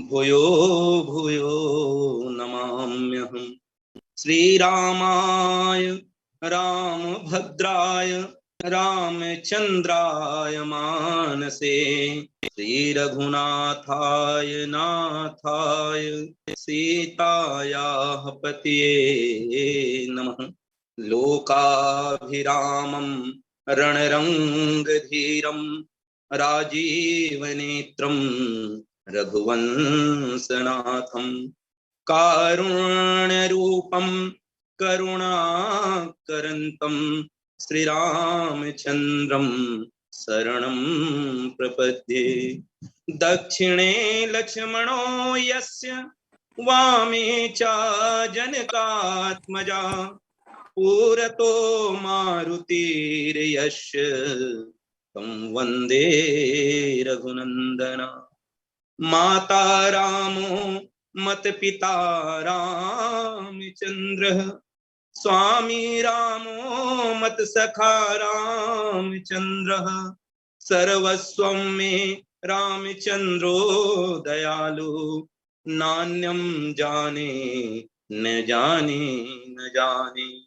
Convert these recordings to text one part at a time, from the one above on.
भूयो भूयो नमाम्यहम्। श्रीरामाय रामभद्राय रामचंद्राय मानसे, श्रीरघुनाथाय नाथाय सीतायाः पतये नमः। लोकाभिरामं रणरंगधीरं राजीवनेत्रं रघुवंशनाथं, कारुण्यरूपं करुणाकरन्तं श्रीरामचन्द्रं शरणं प्रपद्ये। दक्षिणे लक्ष्मणो यस्य वामे च जनकात्मजा, पुरतो मारुतिर्यस्य तं वन्दे रघुनन्दना। माता रामो मत पिता रामचन्द्रः, स्वामी रामो मत सखा रामचन्द्रः, सर्वस्वं मे रामचन्द्रो दयालु, नान्यं जाने न जाने न जाने।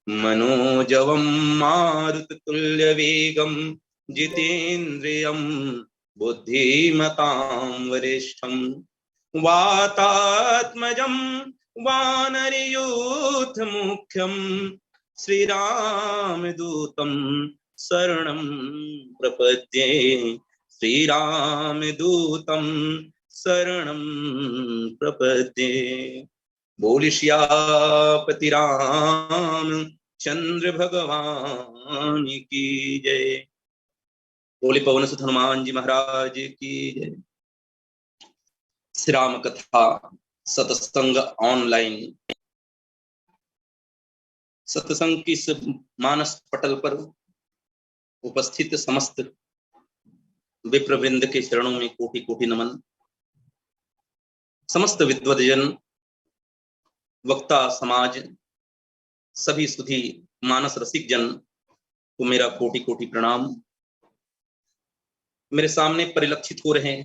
मनोजवं मारुततुल्यवेगं जितेन्द्रियं बुद्धिमतां वरिष्ठं, वातात्मजं वानरयूथमुख्यं श्रीरामदूतं शरणं प्रपद्ये। श्रीरामदूतं शरणं प्रपद्ये। बोल सियापति राम चंद्र भगवान की जय। बोले पवन सुत हनुमान जी महाराज की जय। श्री राम कथा सत्संग ऑनलाइन सत्संग की इस मानस पटल पर उपस्थित समस्त विप्रवृंद के चरणों में कोटि कोटि नमन। समस्त विद्वद्जन, वक्ता समाज, सभी सुधी मानस रसिक जन को मेरा कोटि कोटि प्रणाम। मेरे सामने परिलक्षित हो रहे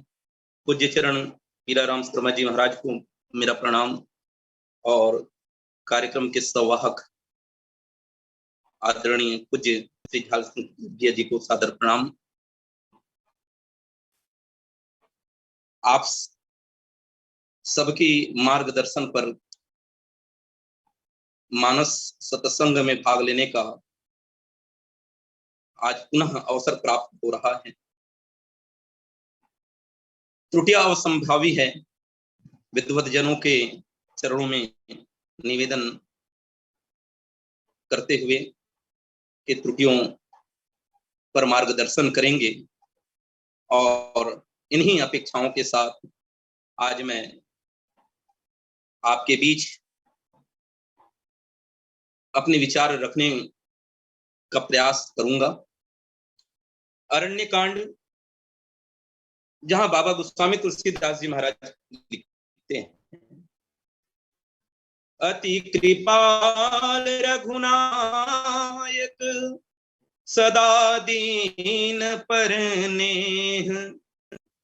पूज्य चरण हीराराम शर्मा जी महाराज को मेरा प्रणाम, और कार्यक्रम के संवाहक आदरणीय पूज्य श्री झाल सिंह जी को सादर प्रणाम। आप सबकी मार्गदर्शन पर मानस सत्संग में भाग लेने का आज पुनः अवसर प्राप्त हो रहा है। त्रुटियां असंभावी है। विद्वत जनों के चरणों में निवेदन करते हुए कि त्रुटियों पर मार्गदर्शन करेंगे, और इन्हीं अपेक्षाओं के साथ आज मैं आपके बीच अपने विचार रखने का प्रयास करूंगा। अरण्य कांड, जहां बाबा गोस्वामी तुलसीदास जी महाराज लिखते हैं, अति कृपाल रघुनायक सदा दीन परनेह,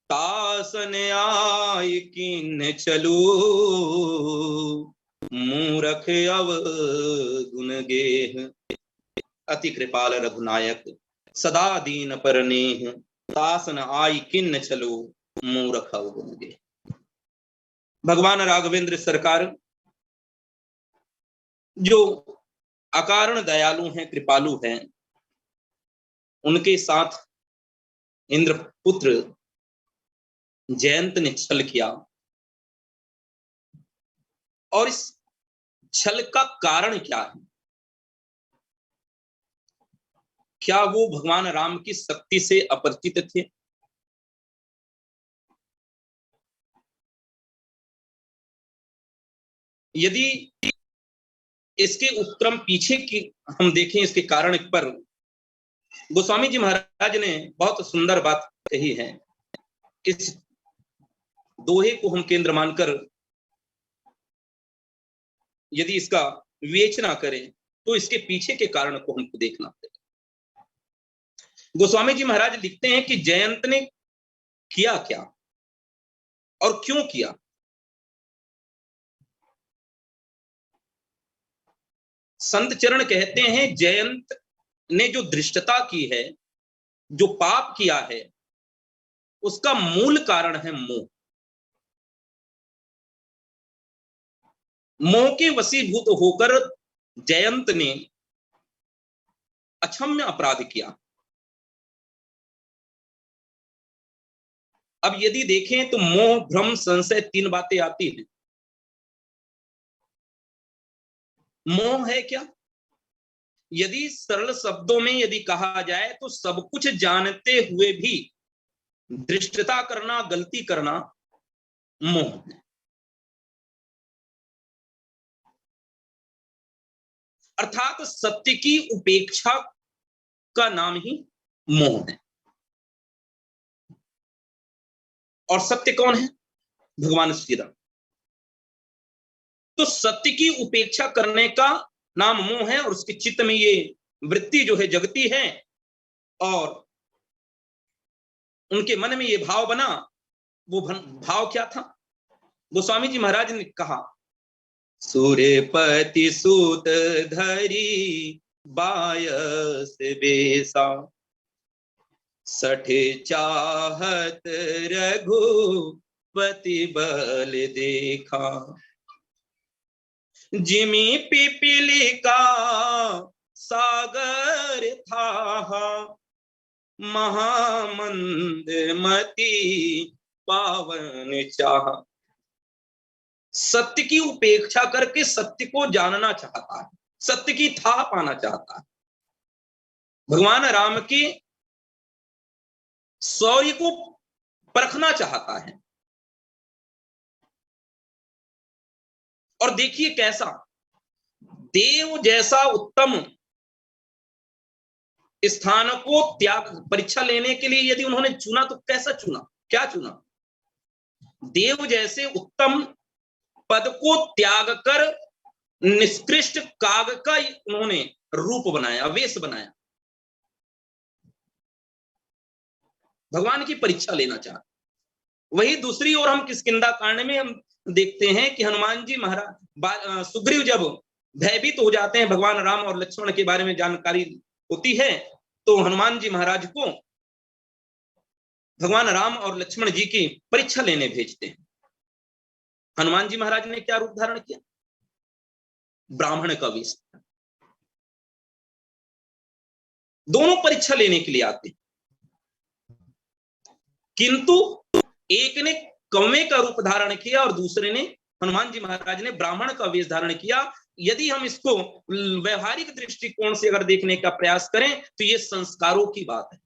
तासन आय कीन चलू मूरख अवगुण गेह। अति कृपाल रघुनायक, सदा दीन पर नेह, तासन आई किन्न चलो, मूरख अवगुण गे। भगवान राघवेंद्र सरकार जो अकारण दयालु हैं, कृपालु हैं, उनके साथ इंद्रपुत्र जयंत ने छल किया, और इस छल का कारण क्या है? क्या वो भगवान राम की शक्ति से अपरिचित थे? यदि इसके उपक्रम पीछे की हम देखें, इसके कारण पर गोस्वामी जी महाराज ने बहुत सुंदर बात कही है। इस दोहे को हम केंद्र मानकर यदि इसका विवेचना करें तो इसके पीछे के कारण को हमको देखना पड़ेगा। गोस्वामी जी महाराज लिखते हैं कि जयंत ने किया क्या और क्यों किया। संत चरण कहते हैं जयंत ने जो धृष्टता की है, जो पाप किया है, उसका मूल कारण है मोह। मोह के वशीभूत होकर जयंत ने अक्षम्य अपराध किया। अब यदि देखें तो मोह, भ्रम, संशय, तीन बातें आती हैं। मोह है क्या? यदि सरल शब्दों में यदि कहा जाए तो सब कुछ जानते हुए भी धृष्टता करना, गलती करना मोह है। अर्थात सत्य की उपेक्षा का नाम ही मोह है। और सत्य कौन है? भगवान श्री राम। तो सत्य की उपेक्षा करने का नाम मोह है, और उसके चित्त में ये वृत्ति जो है जगती है, और उनके मन में ये भाव बना। वो भाव क्या था? गोस्वामी जी महाराज ने कहा, सूर्यपति सूत धरी बायस बेसा, सठ चाहत रघुपति बल देखा, जिमी पिपीली का सागर था, महामंद मति पावन चाह। सत्य की उपेक्षा करके सत्य को जानना चाहता है, सत्य की था पाना चाहता है, भगवान राम के शौर्य को परखना चाहता है। और देखिए कैसा देव जैसा उत्तम स्थान को त्याग, परीक्षा लेने के लिए यदि उन्होंने चुना तो कैसा चुना, क्या चुना? देव जैसे उत्तम पद को त्याग कर निष्कृष्ट काग का उन्होंने रूप बनाया, वेश बनाया, भगवान की परीक्षा लेना चाहते। वही दूसरी ओर हम किष्किंधा कांड में हम देखते हैं कि हनुमान जी महाराज, सुग्रीव जब भयभीत हो जाते हैं, भगवान राम और लक्ष्मण के बारे में जानकारी होती है, तो हनुमान जी महाराज को भगवान राम और लक्ष्मण जी की परीक्षा लेने भेजते हैं। हनुमान जी महाराज ने क्या रूप धारण किया? ब्राह्मण का वेश। दोनों परीक्षा लेने के लिए आते, किंतु एक ने कौवे का रूप धारण किया और दूसरे ने, हनुमान जी महाराज ने ब्राह्मण का वेश धारण किया। यदि हम इसको व्यवहारिक दृष्टिकोण से अगर देखने का प्रयास करें तो ये संस्कारों की बात है।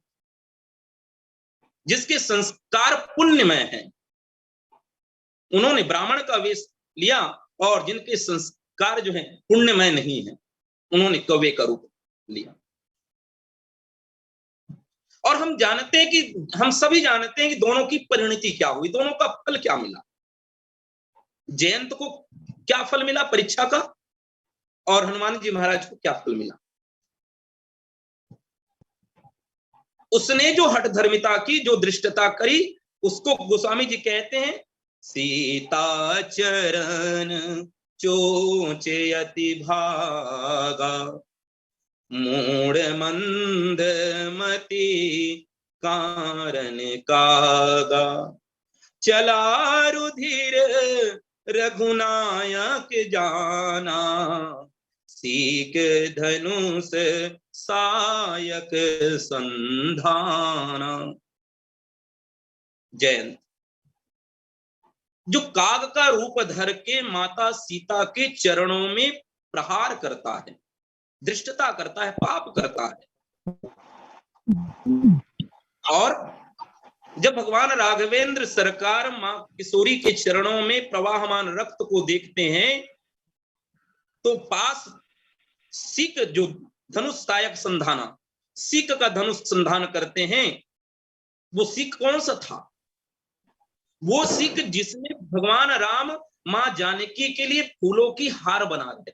जिसके संस्कार पुण्यमय हैं उन्होंने ब्राह्मण का वेश लिया, और जिनके संस्कार जो है पुण्यमय नहीं है उन्होंने कौवे का रूप लिया। और हम जानते हैं कि, हम सभी जानते हैं कि दोनों की परिणति क्या हुई, दोनों का फल क्या मिला। जयंत को क्या फल मिला परीक्षा का, और हनुमान जी महाराज को क्या फल मिला? उसने जो हठधर्मिता की, जो धृष्टता करी, उसको गोस्वामी जी कहते हैं सीता चरण चोचे अति भागा, मूढ़ मंद मति कारण कागा, चला रुधिर रघुनायक जाना, सीक धनुष सायक संधाना। जयंत। जो काग का रूप धर के माता सीता के चरणों में प्रहार करता है, धृष्टता करता है, पाप करता है, और जब भगवान राघवेंद्र सरकार मां किशोरी के चरणों में प्रवाहमान रक्त को देखते हैं तो पास सीक, जो धनुष सायक संधाना, सीक का धनुष संधान करते हैं। वो सीक कौन सा था? वो सीक जिसमें भगवान राम मां जानकी के लिए फूलों की हार बना रहे,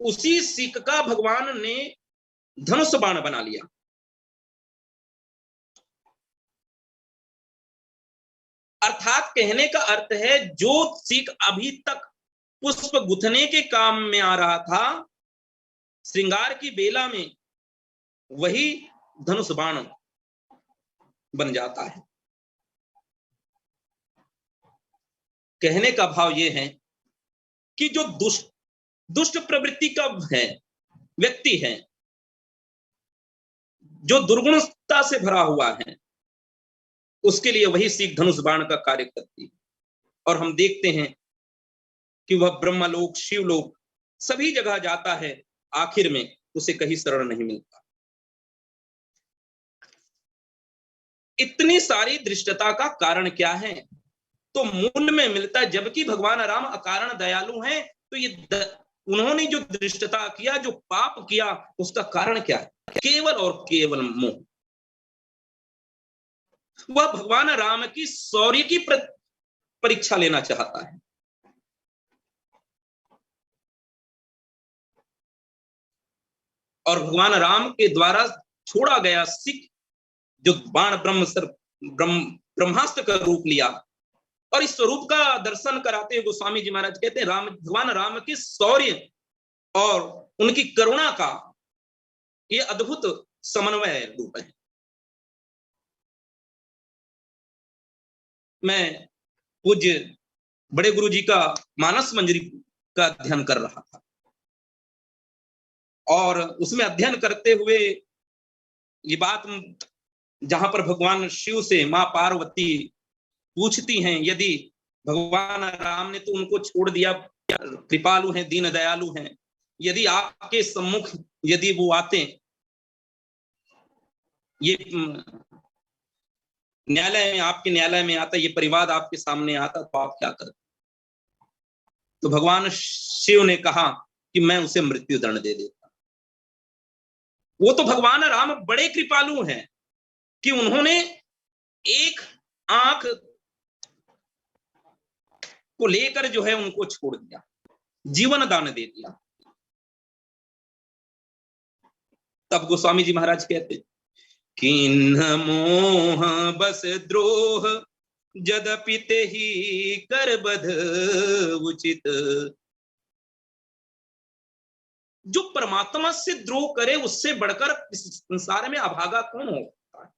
उसी सीक का भगवान ने धनुष बाण बना लिया। अर्थात कहने का अर्थ है, जो सीक अभी तक पुष्प गुथने के काम में आ रहा था श्रृंगार की बेला में, वही धनुष बाण बन जाता है। कहने का भाव यह है कि जो दुष्ट प्रवृत्ति का है व्यक्ति है, जो दुर्गुणता से भरा हुआ है, उसके लिए वही सीख धनुष बाण का कार्य करती है। और हम देखते हैं कि वह ब्रह्मलोक, शिवलोक, सभी जगह जाता है, आखिर में उसे कहीं शरण नहीं मिलता। इतनी सारी दृष्टता का कारण क्या है? तो मूल में मिलता है, जबकि भगवान राम अकारण दयालु हैं, तो ये उन्होंने जो दृष्टता किया, जो पाप किया, उसका कारण क्या है? केवल और केवल मोह। वह भगवान राम की शौर्य की परीक्षा लेना चाहता है। और भगवान राम के द्वारा छोड़ा गया सिख, जो बाण ब्रह्मास्त्र का रूप लिया, और इस स्वरूप का दर्शन कराते हुए गोस्वामी जी महाराज कहते हैं, भगवान राम की शौर्य और उनकी करुणा का ये अद्भुत समन्वय रूप है। मैं पूज्य बड़े गुरु जी का मानस मंजरी का अध्ययन कर रहा था, और उसमें अध्ययन करते हुए ये बात, जहां पर भगवान शिव से मां पार्वती पूछती हैं, यदि भगवान राम ने तो उनको छोड़ दिया, कृपालु हैं, दीन दयालु हैं, यदि आपके सम्मुख यदि वो आते, ये न्यायालय में, आपके न्यायालय में आता, ये परिवाद आपके सामने आता, तो आप क्या करते? तो भगवान शिव ने कहा कि मैं उसे मृत्यु दंड दे देता। वो तो भगवान राम बड़े कृपालु हैं कि उन्होंने एक आंख को लेकर जो है उनको छोड़ दिया, जीवन दान दे दिया। तब गोस्वामी जी महाराज कहते, किन्ह मोह बस द्रोह जदपि तेहि कर बध उचित। जो परमात्मा से द्रोह करे, उससे बढ़कर इस संसार में अभागा कौन हो सकता है?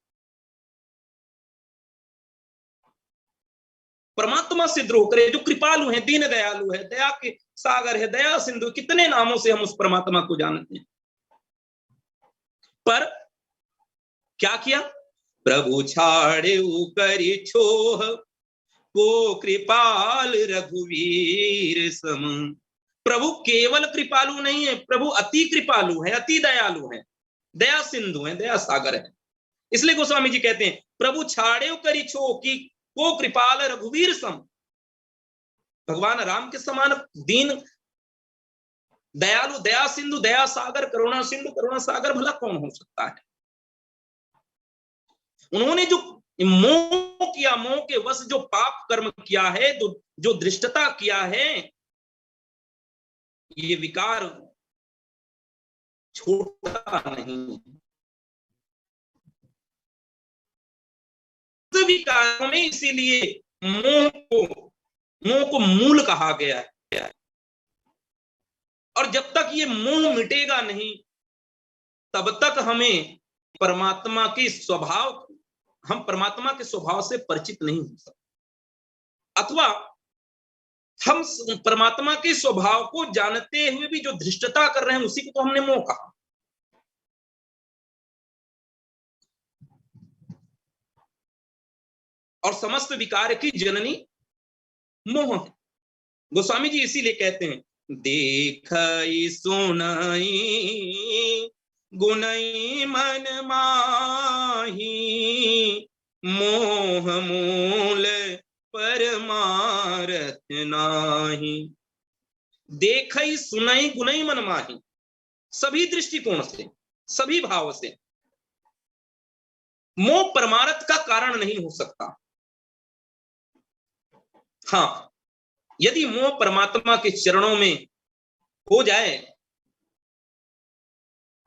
परमात्मा से द्रोह करे, जो कृपालु है, दीन दयालु है, दया के सागर है, दया सिंधु, कितने नामों से हम उस परमात्मा को जानते हैं। पर क्या किया? प्रभु छाड़े करि छोह, को कृपाल रघुवीर सम। प्रभु केवल कृपालु नहीं है, प्रभु अति कृपालु है, अति दयालु है, दया सिंधु है, दया सागर है। इसलिए गोस्वामी जी कहते हैं, प्रभु छाड़े करि छोह की को कृपाल रघुवीर सम। भगवान राम के समान दीन दयालु, दया सिंधु, दया सागर, करुणा सिंधु, करुणा सागर भला कौन हो सकता है? उन्होंने जो मोह किया, मोह के वश जो पाप कर्म किया है, जो दृष्टता किया है, ये विकार छोटा नहीं। विकारों में इसीलिए मोह को मूल कहा गया है। और जब तक ये मोह मिटेगा नहीं, तब तक हमें परमात्मा के स्वभाव, हम परमात्मा के स्वभाव से परिचित नहीं हो सकते, अथवा हम परमात्मा के स्वभाव को जानते हुए भी जो धृष्टता कर रहे हैं उसी को तो हमने मोह कहा। और समस्त विकार की जननी मोह है। गोस्वामी जी इसीलिए कहते हैं, देखई सुनई गुनई मन माही, मोह मूल परमारथ नाही। देखई सुनई गुनई मन माही, सभी दृष्टिकोण से, सभी भाव से मोह परमारथ का कारण नहीं हो सकता। हाँ, यदि मोह परमात्मा के चरणों में हो जाए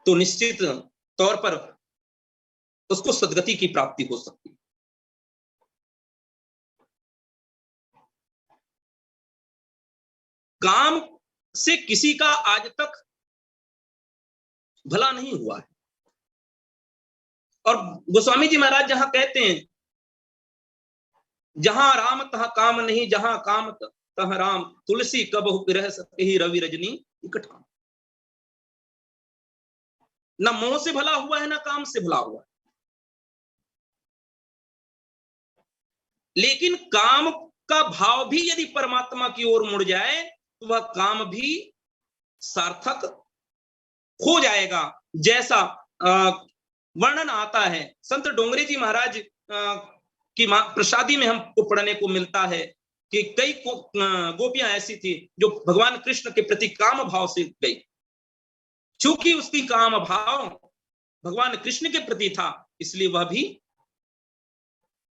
तो निश्चित तौर पर उसको सद्गति की प्राप्ति हो सकती है। काम से किसी का आज तक भला नहीं हुआ है। और गोस्वामी जी महाराज जहां कहते हैं, जहां राम तहां काम नहीं, जहां काम तह राम, तुलसी कबहु रह सके ही रवि रजनी इकट्ठा। ना मोह से भला हुआ है, ना काम से भला हुआ है। लेकिन काम का भाव भी यदि परमात्मा की ओर मुड़ जाए तो वह काम भी सार्थक हो जाएगा। जैसा वर्णन आता है संत डोंगरे जी महाराज की प्रसादी में हमको पढ़ने को मिलता है कि कई गोपियां ऐसी थी जो भगवान कृष्ण के प्रति काम भाव से गई। चूंकि उसकी काम भाव भगवान कृष्ण के प्रति था, इसलिए वह भी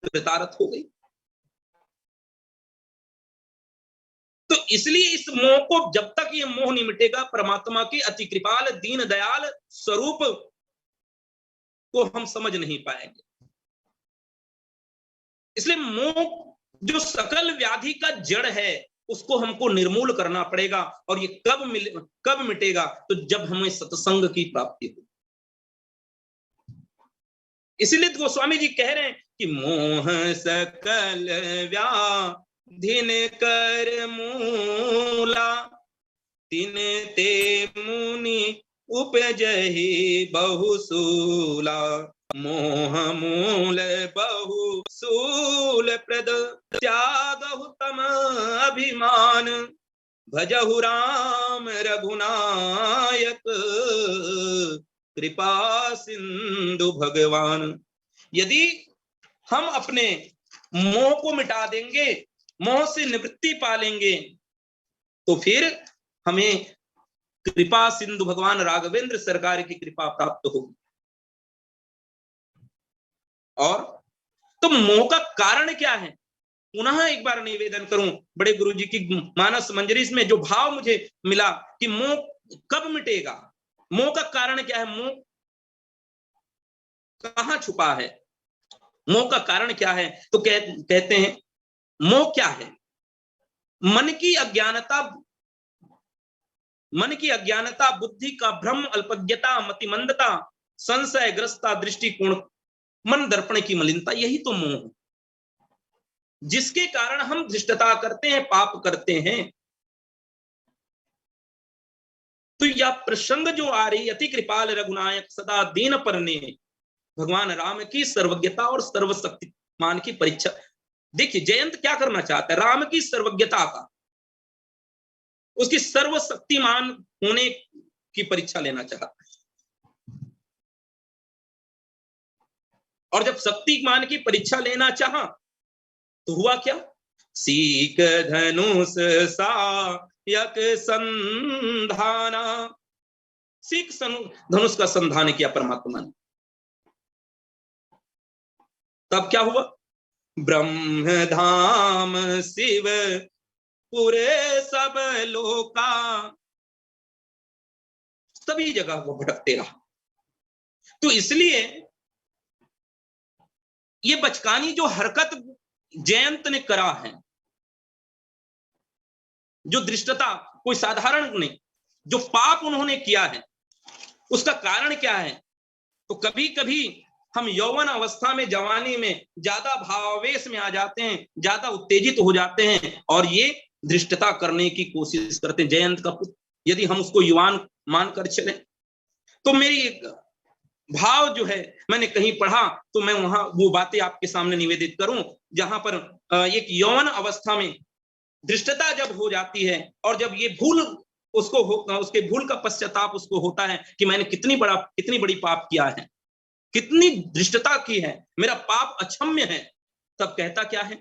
कृतार्थ हो गई। तो इसलिए इस मोह को, जब तक ये मोह नहीं मिटेगा, परमात्मा के अति कृपाल दीन दयाल स्वरूप को हम समझ नहीं पाएंगे। इसलिए मोह जो सकल व्याधि का जड़ है, उसको हमको निर्मूल करना पड़ेगा। और ये कब मिटेगा? तो जब हमें सत्संग की प्राप्ति हो। इसलिए तो गोस्वामी जी कह रहे हैं कि मोह सकल व्याधिन कर मूला, तिन ते मुनि उपजहि बहुसूला। मोह मूल बहुसूल प्रद त्यागहु तम अभिमान, भजहु राम रघुनायक कृपा सिंधु भगवान। यदि हम अपने मोह को मिटा देंगे, मोह से निवृत्ति पा लेंगे, तो फिर हमें कृपा सिंधु भगवान राघवेंद्र सरकार की कृपा प्राप्त होगी। और तो मोह का कारण क्या है? पुनः एक बार निवेदन करूं, बड़े गुरु जी की मानस मंजरी में जो भाव मुझे मिला कि मोह कब मिटेगा, मोह का कारण क्या है, मोह कहां छुपा है, मोह का कारण क्या है? तो कहते हैं मोह क्या है? मन की अज्ञानता, बुद्धि का भ्रम, अल्पज्ञता, मतिमंदता, संशय ग्रस्ता दृष्टिकोण, मन दर्पण की मलिनता, यही तो मोह है, जिसके कारण हम धृष्टता करते हैं, पाप करते हैं। तो यह प्रसंग जो आ रही, अति कृपाल रघुनायक सदा दीन परने, भगवान राम की सर्वज्ञता और सर्वशक्तिमान की परीक्षा। देखिए जयंत क्या करना चाहता है? राम की सर्वज्ञता का, उसकी सर्वशक्तिमान होने की परीक्षा लेना चाहता है। और जब शक्तिमान की परीक्षा लेना चाहा तो हुआ क्या? सीक धनुष सायक संधाना, सीक धनुष का संधान किया परमात्मा ने। तब क्या हुआ? ब्रह्म धाम शिव पूरे सब लोका, सभी जगह वो भटकते रहा। तो इसलिए ये बचकानी जो हरकत जयंत ने करा है, जो दृष्टता, कोई साधारण नहीं, जो पाप उन्होंने किया है उसका कारण क्या है। तो कभी कभी हम यौवन अवस्था में, जवानी में ज्यादा भावावेश में आ जाते हैं, ज्यादा उत्तेजित हो जाते हैं और ये धृष्टता करने की कोशिश करते हैं। जयंत का पुत्र, यदि हम उसको युवान मानकर चले, तो मेरी एक भाव जो है, मैंने कहीं पढ़ा तो मैं वहां वो बातें आपके सामने निवेदित करूं, जहां पर एक यौवन अवस्था में धृष्टता जब हो जाती है और जब ये भूल उसको उसके भूल का पश्चाताप उसको होता है कि मैंने कितनी बड़ी पाप किया है, कितनी धृष्टता की है, मेरा पाप अक्षम्य है, तब कहता क्या है।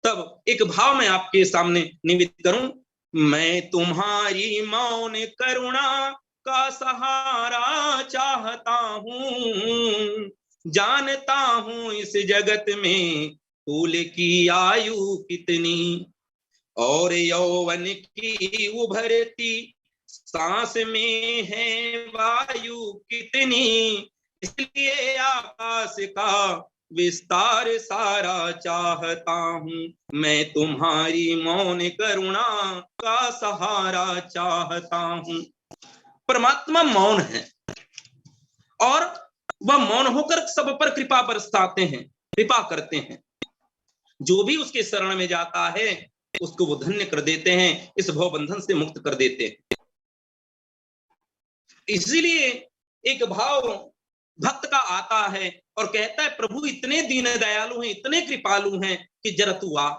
तब एक भाव मैं आपके सामने निवेदित करूं, मैं तुम्हारी मौन करुणा का सहारा चाहता हूं, जानता हूं इस जगत में फूल की आयु कितनी, और यौवन की उभरती सांस में है वायु कितनी, इसलिए आकाश का विस्तार सारा चाहता हूं, मैं तुम्हारी मौन करुणा का सहारा चाहता हूं। परमात्मा मौन है और वह मौन होकर सब पर कृपा बरसाते हैं, कृपा करते हैं। जो भी उसके शरण में जाता है उसको वो धन्य कर देते हैं, इस भव बंधन से मुक्त कर देते हैं। इसीलिए एक भाव भक्त का आता है और कहता है, प्रभु इतने दीन दयालु हैं, इतने कृपालु हैं कि जरा तू आ।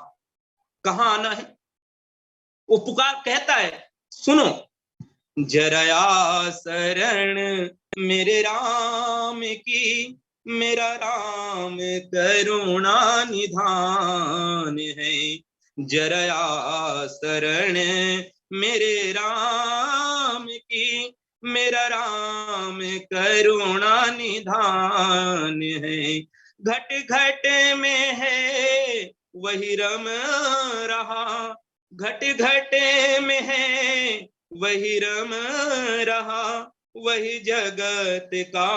कहां आना है? वो पुकार कहता है, सुनो, जरा शरण मेरे राम की, मेरा राम करुणा निधान है, जरा शरण मेरे राम की, मेरा राम करुणा निधान है, घट घट में है वही रम रहा, घट घट में है वही रम रहा, वही जगत का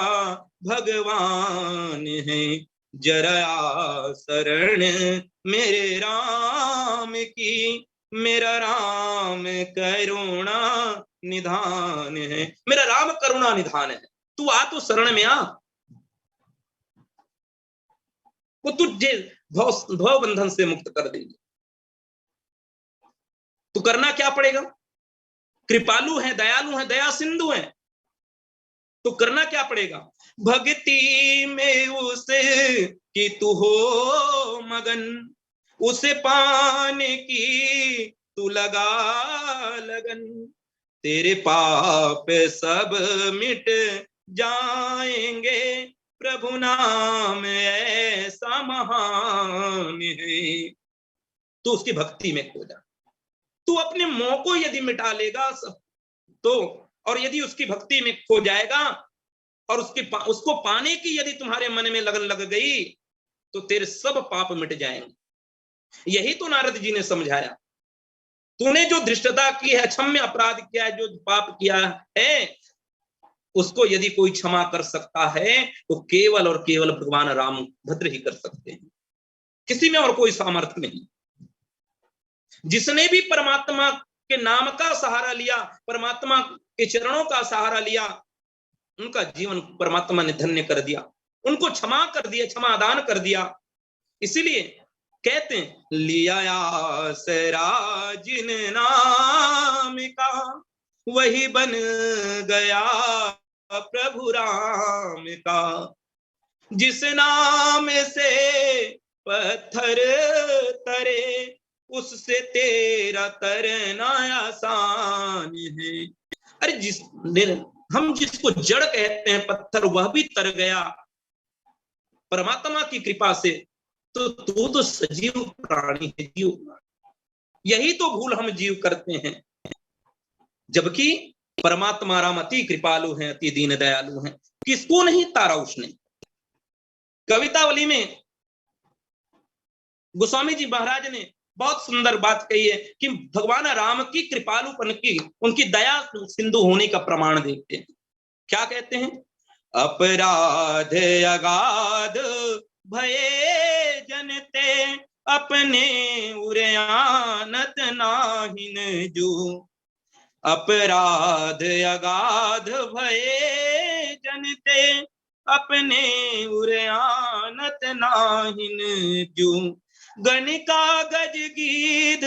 भगवान है, जरा शरण मेरे राम की, मेरा राम करुणा निधान है, मेरा राम करुणा निधान है। तू आ, तो शरण में आ, वो तुझे भव बंधन से मुक्त कर देंगे। तो करना क्या पड़ेगा? कृपालु है, दयालु है, दया सिंधु है, तो करना क्या पड़ेगा? भक्ति में उसे कि तू हो मगन, उसे पाने की तू लगा लगन, तेरे पाप सब मिट जाएंगे, प्रभु नाम ऐसा महान है। तू उसकी भक्ति में खो जा, तू अपने मोह को यदि मिटा लेगा तो, और यदि उसकी भक्ति में खो जाएगा और उसको पाने की यदि तुम्हारे मन में लगन लग गई तो तेरे सब पाप मिट जाएंगे। यही तो नारद जी ने समझाया। तूने जो धृष्टता की है, अक्षम्य अपराध किया है, जो पाप किया है, उसको यदि कोई क्षमा कर सकता है तो केवल और केवल भगवान राम भद्र ही कर सकते हैं, किसी में और कोई सामर्थ्य नहीं। जिसने भी परमात्मा के नाम का सहारा लिया, परमात्मा के चरणों का सहारा लिया, उनका जीवन परमात्मा ने धन्य कर दिया, उनको क्षमा कर दिया, क्षमादान कर दिया। इसीलिए कहते हैं, लिया आसरा जिन नाम का, वही बन गया प्रभु राम का, जिस नाम से पत्थर तरे, उससे तेरा तरना आसान है। अरे हम जिसको जड़ कहते हैं, पत्थर, वह भी तर गया परमात्मा की कृपा से, तो तू तो सजीव प्राणी है, जीव प्राणी। यही तो भूल हम जीव करते हैं, जबकि परमात्मा राम अति कृपालु हैं, अति दीन दयालु हैं। किसको नहीं तारा उसने। कवितावली में गोस्वामी जी महाराज ने बहुत सुंदर बात कही है कि भगवान राम की कृपालुपन की, उनकी दया सिंधु होने का प्रमाण देखते हैं। क्या कहते हैं? अपराध अगाध भये जनते, अपने उरयानत नाहिन जो, अपराध अगाध भये जनते, अपने उरयानत नाहिन जू। गणिका गज गीध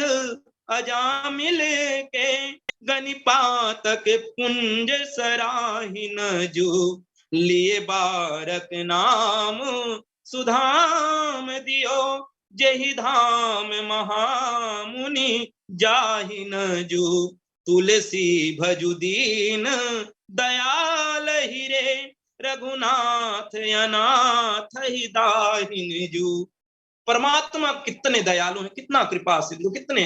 अजामिल के, गणिपातक पुंज सराहिन जू। लिए बारक नाम सुधाम दियो, जहि धाम महामुनि जाहि न जू। तुलसी भजु दीन दयाल हिरे, रघुनाथ अनाथ ही दाहिन जू। परमात्मा कितने दयालु हैं, कितना कृपा सिंधु, कितने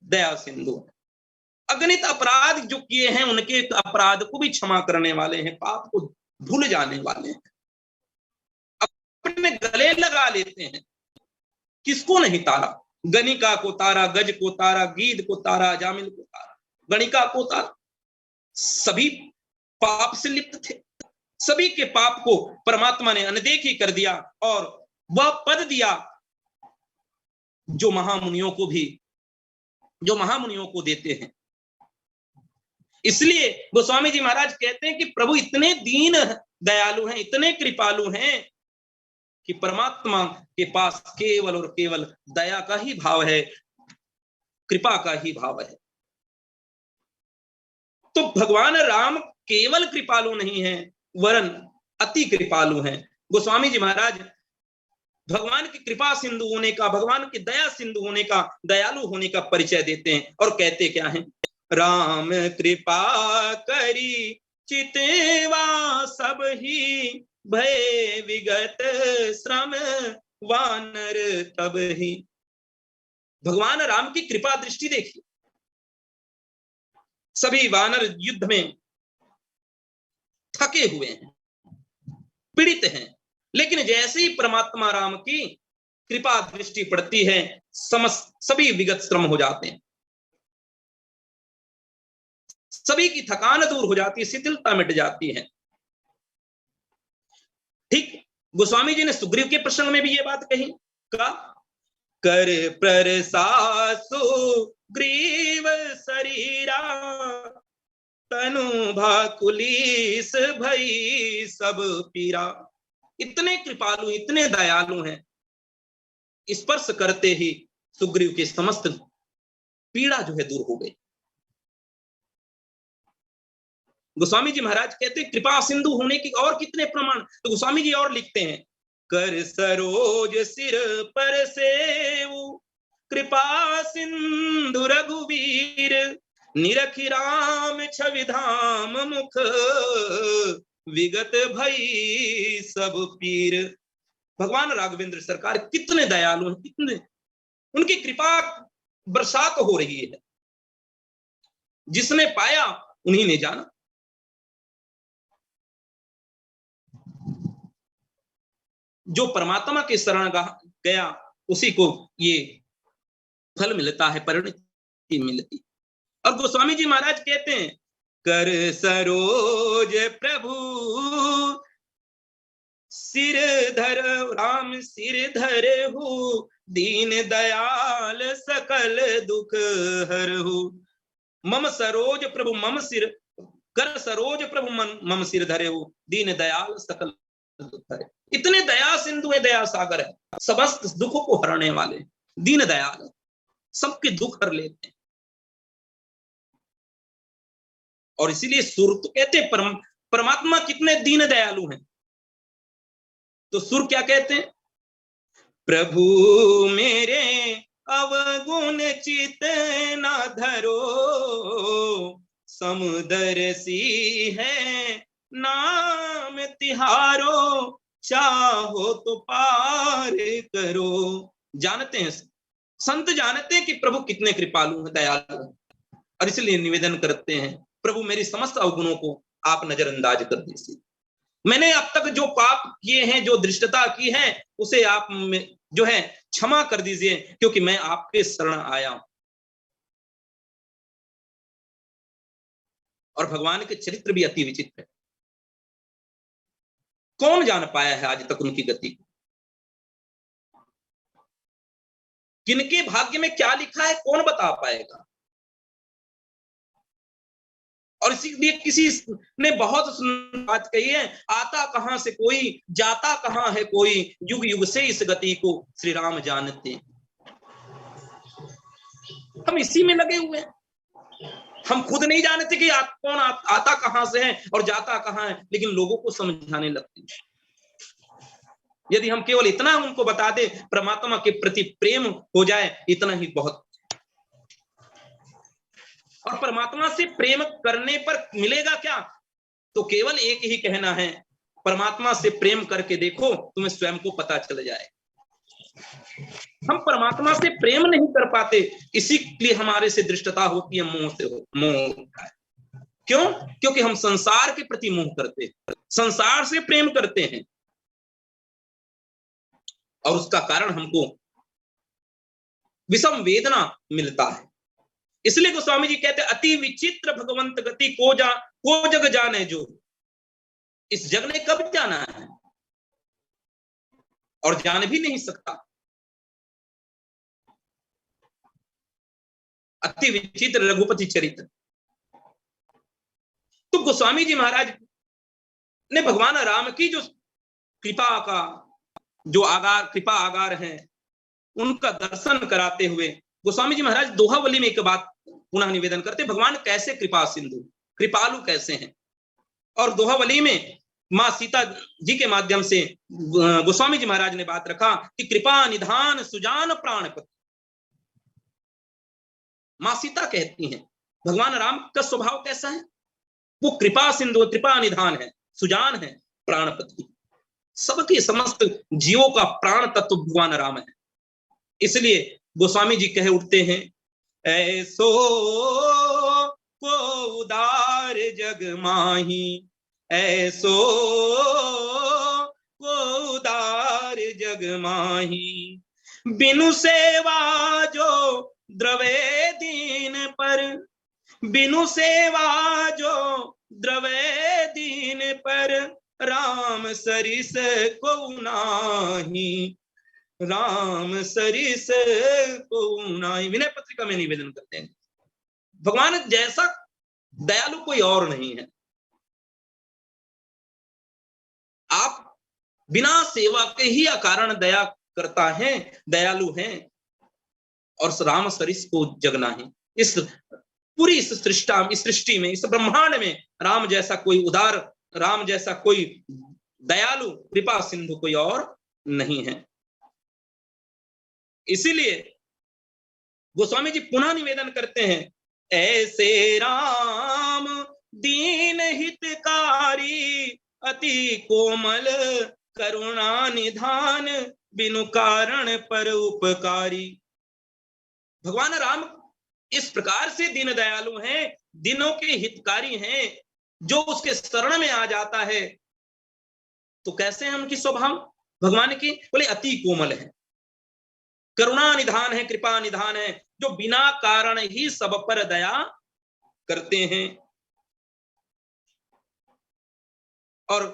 दया सिंधु। अगणित अपराध जो किए हैं उनके अपराध को भी क्षमा करने वाले हैं, पाप को भूल जाने वाले हैं, अपने गले लगा लेते हैं। किसको नहीं तारा? गणिका को तारा, गज को तारा, गीध को तारा, जामिल को तारा, गणिका को तारा। सभी पाप से लिप्त थे, सभी के पाप को परमात्मा ने अनदेखी कर दिया और वह पद दिया जो महामुनियों को देते हैं। इसलिए गोस्वामी जी महाराज कहते हैं कि प्रभु इतने दीन दयालु हैं, इतने कृपालु हैं कि परमात्मा के पास केवल और केवल दया का ही भाव है, कृपा का ही भाव है। तो भगवान राम केवल कृपालु नहीं है, वरन अति कृपालु हैं। गोस्वामी जी महाराज भगवान की कृपा सिंधु होने का, भगवान की दया सिंधु होने का, दयालु होने का परिचय देते हैं और कहते क्या है? राम कृपा करी चितवा सब ही, भय विगत श्रम वानर तब ही। भगवान राम की कृपा दृष्टि देखिए, सभी वानर युद्ध में थके हुए हैं, पीड़ित हैं, लेकिन जैसे ही परमात्मा राम की कृपा दृष्टि पड़ती है, सभी विगत श्रम हो जाते हैं, सभी की थकान दूर हो जाती है, शिथिलता मिट जाती है। ठीक गोस्वामी जी ने सुग्रीव के प्रसंग में भी ये बात कही, का कर प्रसासु ग्रीव शरीरा, तनु भाकुलीस भई सब पीरा। इतने कृपालु, इतने दयालु हैं, स्पर्श करते ही सुग्रीव की समस्त पीड़ा जो है दूर हो गई। गोस्वामी जी महाराज कहते हैं कृपा सिंधु होने की और कितने प्रमाण। तो गोस्वामी जी और लिखते हैं, कर सरोज सिर पर सेऊ, कृपा सिंधु रघुवीर, निरखि राम छवि धाम मुख, विगत भई सब पीर। भगवान राघवेंद्र सरकार कितने दयालु हैं, कितने उनकी कृपा बरसात हो रही है। जिसने पाया उन्हीं ने जाना। जो परमात्मा के शरण गया उसी को ये फल मिलता है, परिणति मिलती। और गोस्वामी जी महाराज कहते हैं, कर सरोज प्रभु सिर धर, राम सिर धरे हूँ, दीन दयाल सकल दुख हरहु। मम सरोज प्रभु मम सिर, कर सरोज प्रभु मम सिर धरे हूँ, दीन दयाल सकल दुख हरे। इतने दया सिंधु है, दया सागर है, समस्त दुखों को हरने वाले, दीन दयाल, सबके दुख हर लेते हैं। और इसीलिए सुर तो कहते हैं परमात्मा कितने दीन दयालु हैं। तो सुर क्या कहते हैं? प्रभु मेरे अवगुण चित न धरो, समुदर सी है नाम तिहारो, चाहो तो पार करो। जानते हैं संत, जानते हैं कि प्रभु कितने कृपालु हैं, दयालु हैं, और इसलिए निवेदन करते हैं, प्रभु मेरी समस्त अवगुणों को आप नजरअंदाज कर दीजिए। मैंने अब तक जो पाप किए हैं, जो दृष्टता की है, उसे आप जो है क्षमा कर दीजिए, क्योंकि मैं आपके शरण आया हूं। और भगवान के चरित्र भी अति विचित्र है, कौन जान पाया है आज तक उनकी गति को? किनके भाग्य में क्या लिखा है कौन बता पाएगा? और इसीलिए किसी ने बहुत सुंदर बात कही है, आता कहां से कोई, जाता कहां है कोई, युग युग से इस गति को श्री राम जानते। हम इसी में लगे हुए हैं, हम खुद नहीं जानते कि कौन आता कहां से है और जाता कहां है, लेकिन लोगों को समझाने लगते हैं। यदि हम केवल इतना उनको बता दे, परमात्मा के प्रति प्रेम हो जाए, इतना ही बहुत। और परमात्मा से प्रेम करने पर मिलेगा क्या? तो केवल एक ही कहना है, परमात्मा से प्रेम करके देखो, तुम्हें स्वयं को पता चल जाए। हम परमात्मा से प्रेम नहीं कर पाते, इसीलिए हमारे से दृष्टता होती है, मोह से मोह होता है। क्यों? क्योंकि हम संसार के प्रति मोह करते हैं, संसार से प्रेम करते हैं, और उसका कारण हमको विषम वेदना मिलता है। इसलिए गोस्वामी जी कहते हैं, अति विचित्र भगवंत गति को जग जाने जो। इस जग ने कब जाना है और जान भी नहीं सकता। अति विचित्र रघुपति चरित्र। तो गोस्वामी जी महाराज ने भगवान राम की जो कृपा का जो आगार, कृपा आगार है, उनका दर्शन कराते हुए गोस्वामी जी महाराज दोहावली में एक बात पुनः निवेदन करते, भगवान कैसे कृपा सिंधु, कृपालु कैसे हैं। और दोहावली में मां सीता जी के माध्यम से गोस्वामी जी महाराज ने बात रखा कि कृपा निधान सुजान प्राणपति। मां सीता कहती हैं भगवान राम का स्वभाव कैसा है, वो कृपा सिंधु, कृपा निधान है, सुजान है, प्राणपति, सबके समस्त जीवों का प्राण तत्व भगवान राम है। इसलिए गोस्वामी जी कह उठते हैं, ऐसो को उदार जग माही, ऐसो को उदार जग माही, बिनु सेवा जो द्रवे दीन पर, बिनु सेवा जो द्रवे दीन पर, राम सरिस को नाही, राम सरिस को नाही। विनय पत्रिका में निवेदन करते हैं, भगवान जैसा दयालु कोई और नहीं है। आप बिना सेवा के ही अकारण दया करता है, दयालु हैं, और राम सरिस को जगना है। इस पूरी इस सृष्टि में, इस ब्रह्मांड में राम जैसा कोई उदार, राम जैसा कोई दयालु कृपा सिंधु कोई और नहीं है। इसीलिए गोस्वामी जी पुनः निवेदन करते हैं, ऐसे राम दीन हितकारी, अति कोमल करुणा निधान, बिनु कारण पर उपकारी। भगवान राम इस प्रकार से दीन दयालु हैं, दिनों के हितकारी हैं, जो उसके शरण में आ जाता है तो कैसे हैं उनकी स्वभाव भगवान की? बोले अति कोमल है, करुणा निधान है, कृपा निधान है, जो बिना कारण ही सब पर दया करते हैं। और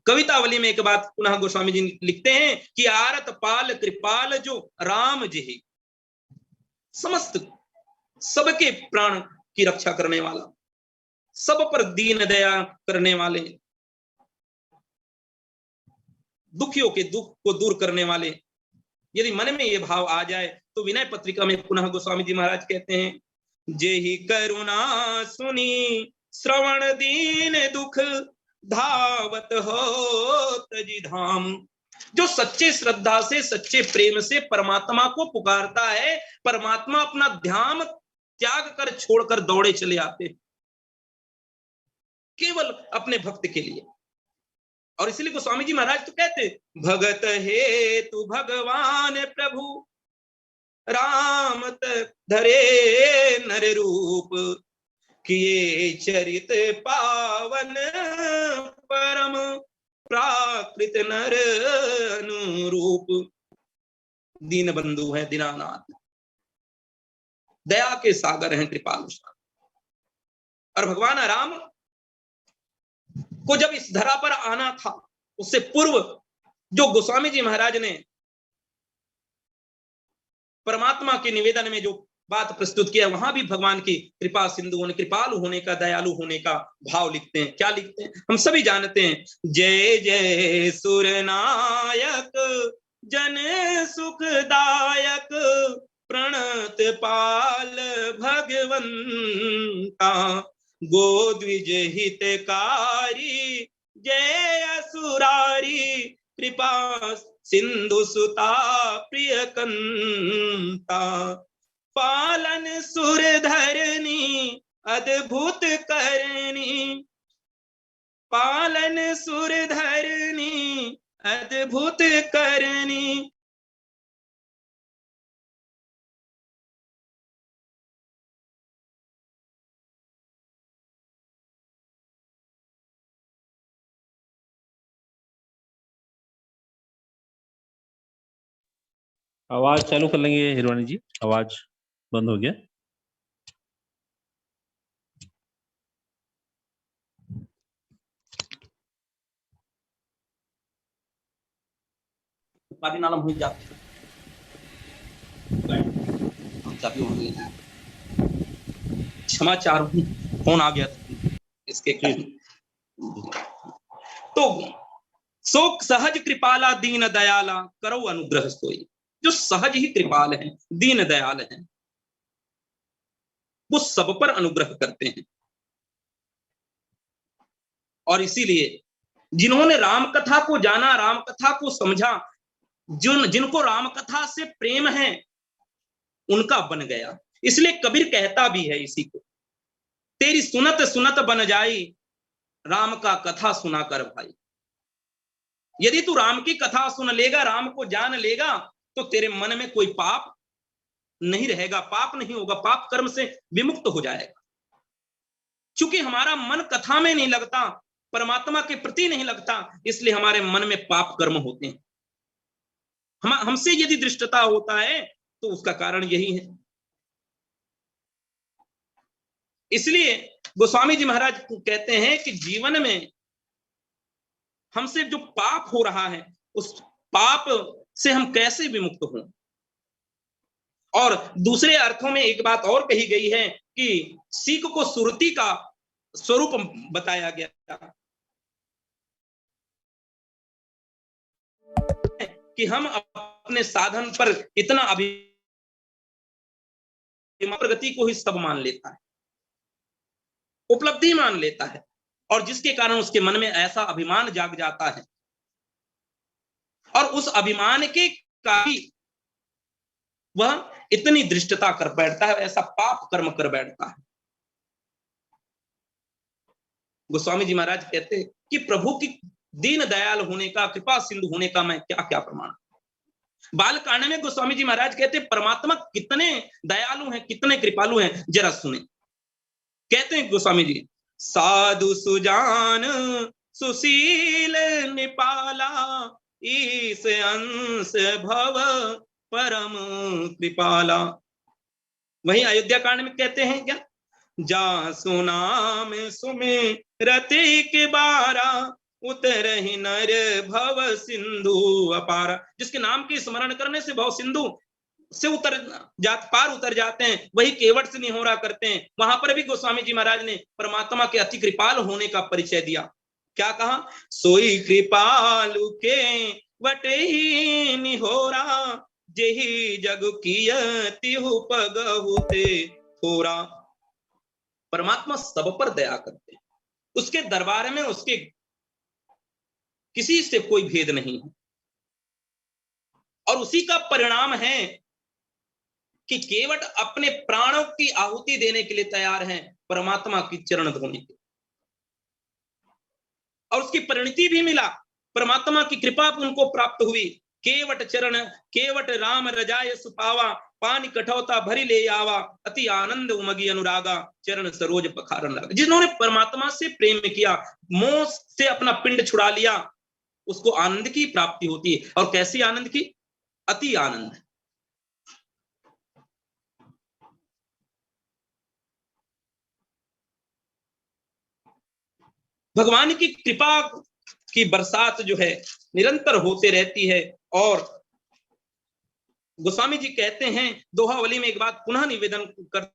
कवितावली में एक बात पुनः गोस्वामी जी लिखते हैं कि आरत पाल कृपाल जो राम जी, समस्त सबके प्राण की रक्षा करने वाला, सब पर दीन दया करने वाले, दुखियों के दुख को दूर करने वाले। यदि मन में ये भाव आ जाए तो विनय पत्रिका में पुनः गोस्वामी जी महाराज कहते हैं, जेहि करुणा सुनी श्रवण दीन दुख, धावत हो तजि धाम। जो सच्चे श्रद्धा से, सच्चे प्रेम से परमात्मा को पुकारता है, परमात्मा अपना ध्यान त्याग कर छोड़कर दौड़े चले आते केवल अपने भक्त के लिए। और इसलिए गोस्वामी जी महाराज तो कहते, भगत हे तू भगवान प्रभु, राम धरे नर रूप, किए चरित पावन परम, प्राकृत नर अनुरूप। दीन बंधु है, दीनानाथ, दया के सागर हैं, कृपालु सागर। और भगवान राम को जब इस धरा पर आना था, उससे पूर्व जो गोस्वामी जी महाराज ने परमात्मा के निवेदन में जो बात प्रस्तुत किया, वहां भी भगवान की कृपा सिंधु होने, कृपालु होने का, दयालु होने का भाव लिखते हैं। क्या लिखते हैं हम सभी जानते हैं, जय जय सुरनायक जन सुखदायक प्रणत पाल भगवंता, गोद्विज हितकारी जय असुरारी, कृपा सिंधु सुता प्रिय कंता, पालन सुर धरनी अद्भुत करनी, पालन सुर धरनी अद्भुत करनी। आवाज चालू कर लेंगे हिरवानी जी, आवाज बंद हो गया। काफी नालम हुई जा समाचार फोन आ गया था इसके कारण। तो शोक सहज कृपाला दीन दयाला करो अनुग्रह सोई, जो सहज ही कृपाल हैं, दीन दयाल हैं, वो सब पर अनुग्रह करते हैं। और इसीलिए जिन्होंने राम कथा को जाना, राम कथा को समझा, जिनको राम कथा से प्रेम है, उनका बन गया। इसलिए कबीर कहता भी है इसी को, तेरी सुनत सुनत बन जाई राम का कथा सुना कर भाई। यदि तू राम की कथा सुन लेगा, राम को जान लेगा, तो तेरे मन में कोई पाप नहीं रहेगा, पाप नहीं होगा, पाप कर्म से विमुक्त हो जाएगा। चूंकि हमारा मन कथा में नहीं लगता, परमात्मा के प्रति नहीं लगता, इसलिए हमारे मन में पाप कर्म होते हैं। हमसे यदि दृष्टता होता है तो उसका कारण यही है। इसलिए गोस्वामी जी महाराज कहते हैं कि जीवन में हमसे जो पाप हो रहा है, उस पाप से हम कैसे विमुक्त हों। और दूसरे अर्थों में एक बात और कही गई है कि सीख को सुरति का स्वरूप बताया गया, कि हम अपने साधन पर इतना प्रगति को ही सब मान लेता है, उपलब्धि मान लेता है, और जिसके कारण उसके मन में ऐसा अभिमान जाग जाता है, और उस अभिमान के कारण वह इतनी दृष्टता कर बैठता है, ऐसा पाप कर्म कर बैठता है। गोस्वामी जी महाराज कहते हैं कि प्रभु की दीन दयाल होने का, कृपा सिंधु होने का मैं क्या क्या प्रमाण। बालकांड में गोस्वामी जी महाराज कहते हैं परमात्मा कितने दयालु हैं, कितने कृपालु हैं, जरा सुने। कहते हैं गोस्वामी जी, साधु सुजान सुशील निपाला, ईस अंश भव परम कृपाला। वहीं अयोध्या कांड में कहते हैं क्या, जा सुनाम सुमे रति के बारा, उतर ही नर भव सिंधु अपारा। जिसके नाम की स्मरण करने से भव सिंधु से पार उतर जाते हैं, वही केवट से निहोरा करते हैं। वहां पर भी गोस्वामी जी महाराज ने परमात्मा के अति कृपाल होने का परिचय दिया। क्या कहा, सोई कृपालु के वटे ही निहोरा, जेहि जग कियतिहु पगहुते थोरा। परमात्मा सब पर दया करते हैं, उसके दरबार में उसके किसी से कोई भेद नहीं है, और उसी का परिणाम है कि केवट अपने प्राणों की आहुति देने के लिए तैयार हैं परमात्मा की चरण धोने के, और उसकी परिणति भी मिला, परमात्मा की कृपा उनको प्राप्त हुई। केवट चरण केवट राम रजाय सुपावा, पानी कठौता भरी ले आवा, अति आनंद उमगी अनुरागा, चरण सरोज पखारन लगा। जिन्होंने परमात्मा से प्रेम किया, मोह से अपना पिंड छुड़ा लिया, उसको आनंद की प्राप्ति होती है। और कैसी आनंद की, अति आनंद। भगवान की कृपा की बरसात जो है निरंतर होते रहती है, और गोस्वामी जी कहते हैं दोहावली में एक बात पुनः निवेदन कर